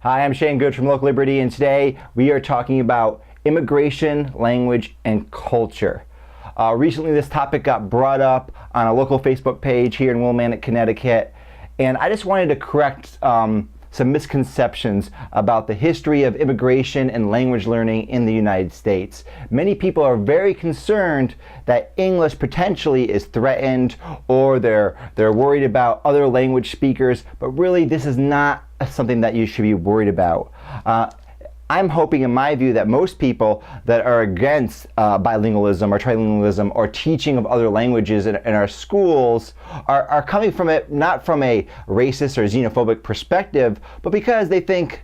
Hi, I'm Shane Goodrich from Local Liberty, and today we are talking about immigration, language, and culture. Recently this topic got brought up on a local Facebook page here in Willimantic, Connecticut, and I just wanted to correct some misconceptions about the history of immigration and language learning in the United States. Many people are very concerned that English potentially is threatened, or they're worried about other language speakers, but really this is not something that you should be worried about. I'm hoping, in my view, that most people that are against bilingualism or trilingualism or teaching of other languages in our schools are coming from it not from a racist or xenophobic perspective, but because they think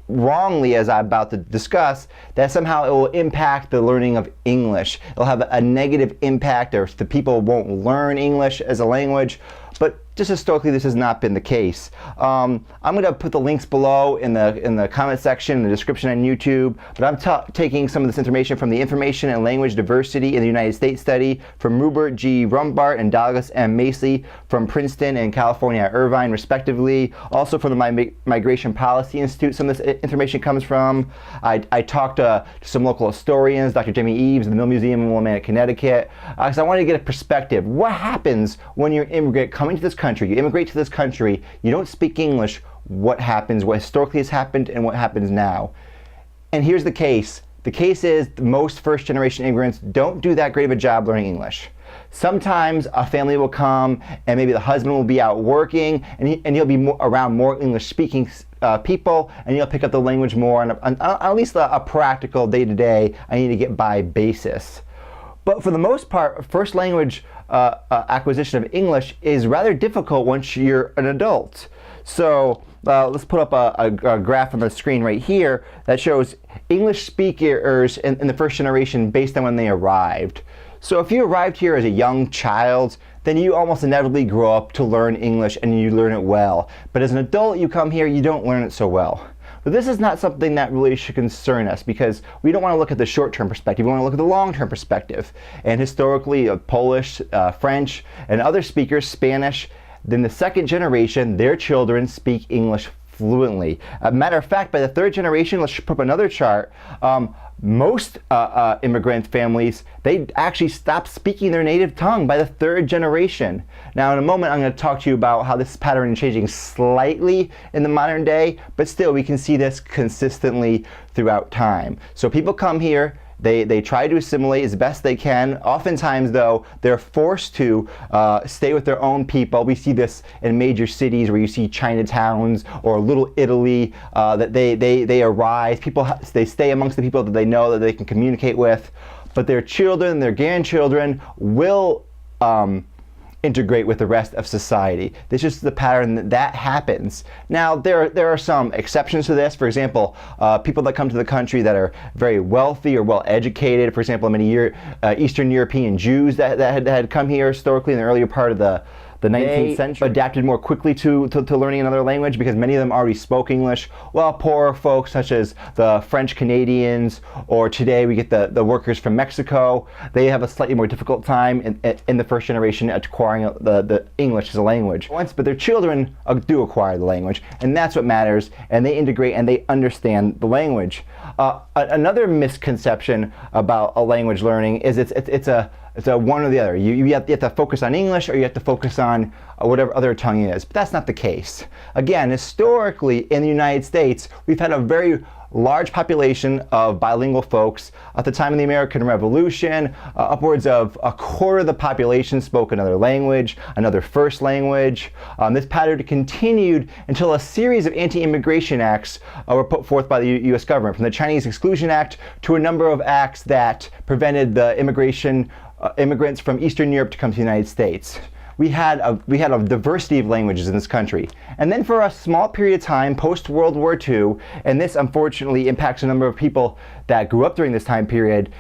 wrongly, as I'm about to discuss, that somehow it will impact the learning of English. It'll have a negative impact, or the people won't learn English as a language. But just historically, this has not been the case. I'm going to put the links below in the comment section, in the description on YouTube. But I'm taking some of this information from the Information and Language Diversity in the United States study from Rupert G. Rumbart and Douglas M. Macy from Princeton and California Irvine, respectively. Also from the Migration Policy Institute, some of this information comes from. I talked to some local historians, Dr. Jamie Eves of the Mill Museum in Willimantic, Connecticut, because I wanted to get a perspective. What happens when you're an immigrant coming to this country? You immigrate to this country, you don't speak English. What happens? What historically has happened and what happens now? And here's the case. The case is most first-generation immigrants don't do that great of a job learning English. Sometimes a family will come and maybe the husband will be out working, and he'll be around more English-speaking people, and he'll pick up the language more on at least a practical day-to-day, I need to get by basis. But for the most part, first language acquisition of English is rather difficult once you're an adult. So let's put up a graph on the screen right here that shows English speakers in the first generation based on when they arrived. So if you arrived here as a young child, then you almost inevitably grow up to learn English and you learn it well. But as an adult, you come here, you don't learn it so well. But this is not something that really should concern us, because we don't want to look at the short-term perspective. We want to look at the long-term perspective. And historically, Polish, French, and other speakers, Spanish, then the second generation, their children speak English fluently. Matter of fact, by the third generation, let's put up another chart, most immigrant families, they actually stop speaking their native tongue by the third generation. Now in a moment I'm going to talk to you about how this pattern is changing slightly in the modern day, but still we can see this consistently throughout time. So people come here, they try to assimilate as best they can. Oftentimes, though, they're forced to stay with their own people. We see this in major cities where you see Chinatowns or Little Italy, that they arise. They stay amongst the people that they know, that they can communicate with. But their children, their grandchildren will integrate with the rest of society. This is just the pattern that happens. Now there are some exceptions to this. For example, people that come to the country that are very wealthy or well educated. For example, many Eastern European Jews that had come here historically in the earlier part of the 19th century adapted more quickly to learning another language because many of them already spoke English, while poorer folks such as the French Canadians, or today we get the workers from Mexico, they have a slightly more difficult time in the first generation acquiring the English as a language. But their children do acquire the language, and that's what matters, and they integrate and they understand the language. Another misconception about a language learning is it's a one or the other. You have to focus on English, or you have to focus on whatever other tongue it is. But that's not the case. Again, historically in the United States, we've had a very large population of bilingual folks. At the time of the American Revolution, upwards of a quarter of the population spoke another language, another first language. This pattern continued until a series of anti-immigration acts were put forth by the U.S. government, from the Chinese Exclusion Act to a number of acts that prevented the immigrants from Eastern Europe to come to the United States. We had a diversity of languages in this country. And then for a small period of time, post-World War II, and this unfortunately impacts a number of people that grew up during this time period,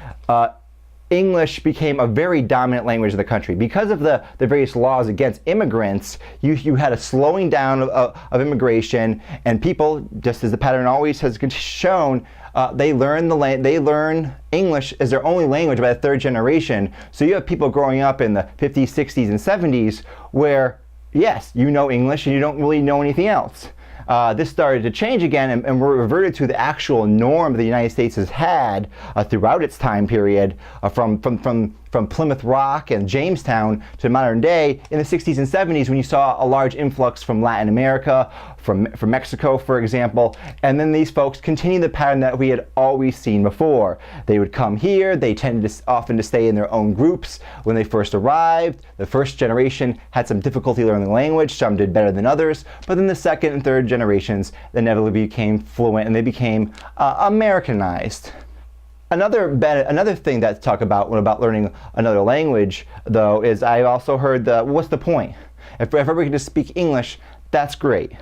English became a very dominant language of the country. Because of the various laws against immigrants, you had a slowing down of immigration, and people, just as the pattern always has shown, they learn English as their only language by the third generation. So you have people growing up in the 50s, 60s, and 70s where, yes, you know English and you don't really know anything else. this started to change again and reverted to the actual norm the United States has had throughout its time period, from Plymouth Rock and Jamestown to modern day in the 60s and 70s, when you saw a large influx from Latin America, from Mexico, for example. And then these folks continue the pattern that we had always seen before. They would come here, they tended often to stay in their own groups. When they first arrived, the first generation had some difficulty learning the language, some did better than others, but then the second and third generations inevitably became fluent and they became Americanized. Another thing that to talk about learning another language, though, is I also heard what's the point? If everybody can just speak English, that's great.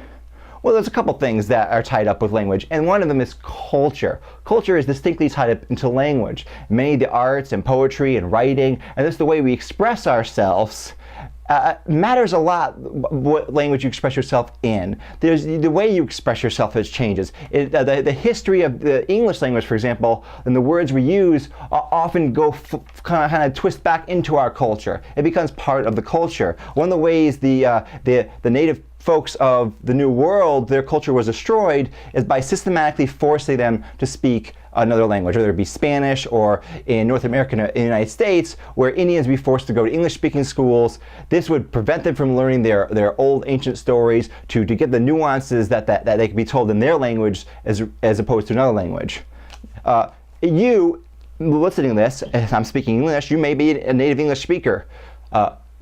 Well, there's a couple things that are tied up with language, and one of them is culture. Culture is distinctly tied up into language. Many of the arts and poetry and writing, and this is the way we express ourselves, matters a lot what language you express yourself in. The way you express yourself has changes. The history of the English language, for example, and the words we use often go kind of twist back into our culture. It becomes part of the culture. One of the ways the native folks of the New World, their culture was destroyed, is by systematically forcing them to speak another language, whether it be Spanish, or in North America, in the United States, where Indians would be forced to go to English-speaking schools. This would prevent them from learning their old ancient stories to get the nuances that they could be told in their language as opposed to another language. You, listening to this, as I'm speaking English, you may be a native English speaker.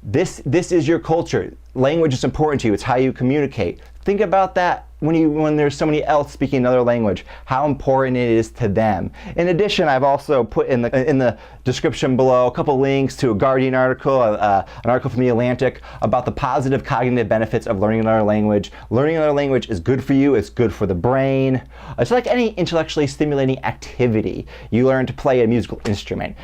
This is your culture. Language is important to you. It's how you communicate. Think about that when there's somebody else speaking another language, how important it is to them. In addition, I've also put in the description below a couple links to a Guardian article, an article from the Willimantic about the positive cognitive benefits of learning another language. Learning another language is good for you. It's good for the brain. It's like any intellectually stimulating activity. You learn to play a musical instrument.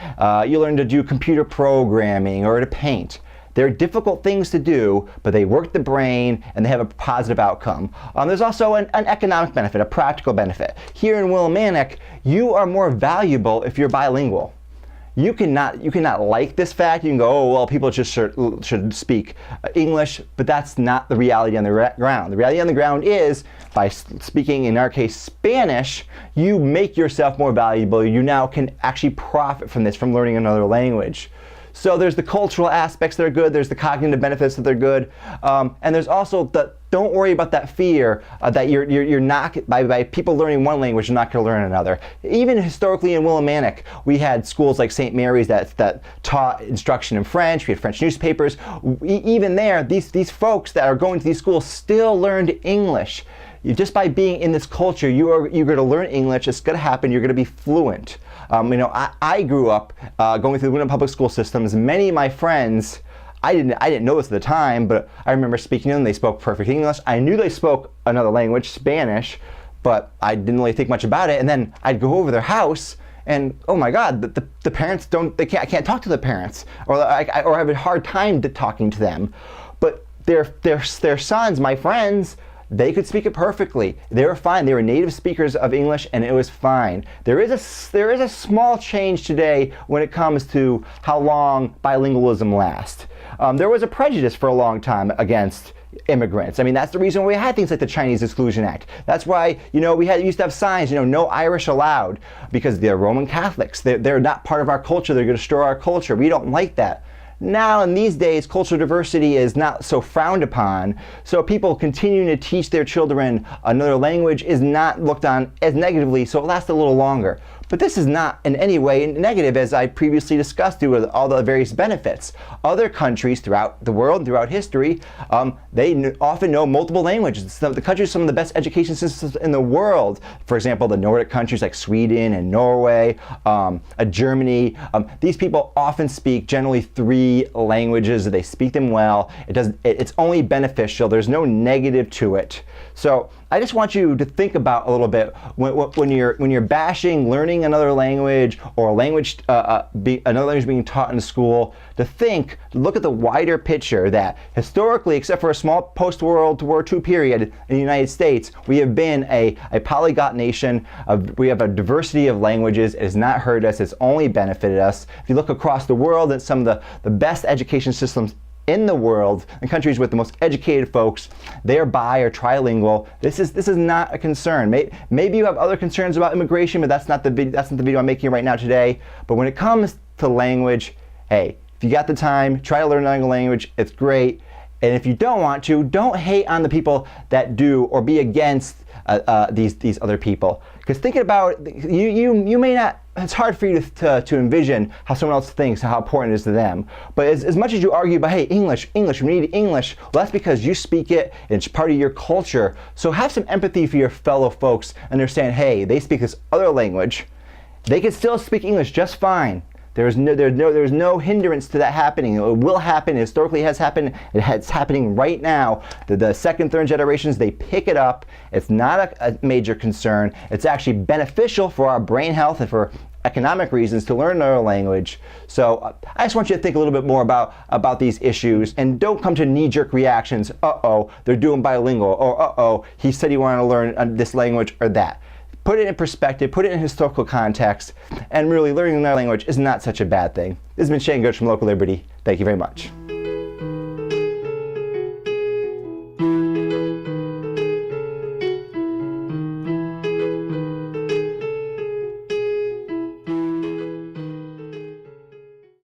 You learn to do computer programming or to paint. They're difficult things to do, but they work the brain and they have a positive outcome. There's also an economic benefit, a practical benefit. Here in Willimantic, you are more valuable if you're bilingual. You cannot like this fact. You can go, oh, well, people just should speak English, but that's not the reality on the ground. The reality on the ground is, by speaking, in our case, Spanish, you make yourself more valuable. You now can actually profit from this, from learning another language. So there's the cultural aspects that are good, there's the cognitive benefits that they're good, and there's also don't worry about that fear that you're not, by people learning one language, you're not going to learn another. Even historically in Willimantic, we had schools like St. Mary's that taught instruction in French, we had French newspapers. Even there, these folks that are going to these schools still learned English. Just by being in this culture, you're going to learn English. It's going to happen. You're going to be fluent. I grew up going through the Willimantic public school systems. Many of my friends, I didn't know this at the time, but I remember speaking to them. They spoke perfect English. I knew they spoke another language, Spanish, but I didn't really think much about it. And then I'd go over their house, and oh my God, the parents I can't talk to the parents, or I have a hard time talking to them. But their sons, my friends, they could speak it perfectly. They were fine. They were native speakers of English, and it was fine. There is a small change today when it comes to how long bilingualism lasts. There was a prejudice for a long time against immigrants. I mean, that's the reason we had things like the Chinese Exclusion Act. That's why, we used to have signs, no Irish allowed, because they're Roman Catholics. They're not part of our culture. They're going to destroy our culture. We don't like that. Now, in these days, cultural diversity is not so frowned upon, so people continuing to teach their children another language is not looked on as negatively, so it lasts a little longer. But this is not in any way negative, as I previously discussed, due to all the various benefits. Other countries throughout the world and throughout history, they often know multiple languages. The countries with some of the best education systems in the world, for example, the Nordic countries like Sweden and Norway, Germany, these people often speak generally 3 languages. They speak them well. It's only beneficial. There's no negative to it. So I just want you to think about a little bit when you're bashing learning another language, or another language being taught in school, to look at the wider picture that historically, except for a small post-World War II period in the United States, we have been a polyglot nation. We have a diversity of languages. It has not hurt us. It's only benefited us. If you look across the world at some of the best education systems in the world, in countries with the most educated folks, they are bi or trilingual. This is not a concern. Maybe you have other concerns about immigration, but that's not the video I'm making right now today. But when it comes to language, hey, if you got the time, try to learn another language. It's great. And if you don't want to, don't hate on the people that do or be against these other people. Because thinking about it, you may not, it's hard for you to envision how someone else thinks and how important it is to them. But as much as you argue about, hey, English, we need English, well, that's because you speak it and it's part of your culture. So have some empathy for your fellow folks. Understand, hey, they speak this other language. They can still speak English just fine. There's no hindrance to that happening. It will happen. Historically, it has happened. It's happening right now. The second, third generations, they pick it up. It's not a major concern. It's actually beneficial for our brain health and for economic reasons to learn another language. So I just want you to think a little bit more about these issues, and don't come to knee-jerk reactions. Uh-oh, they're doing bilingual, or uh-oh, he said he wanted to learn this language or that. Put it in perspective, put it in historical context, and really learning another language is not such a bad thing. This has been Shane Goodrich from Local Liberty. Thank you very much.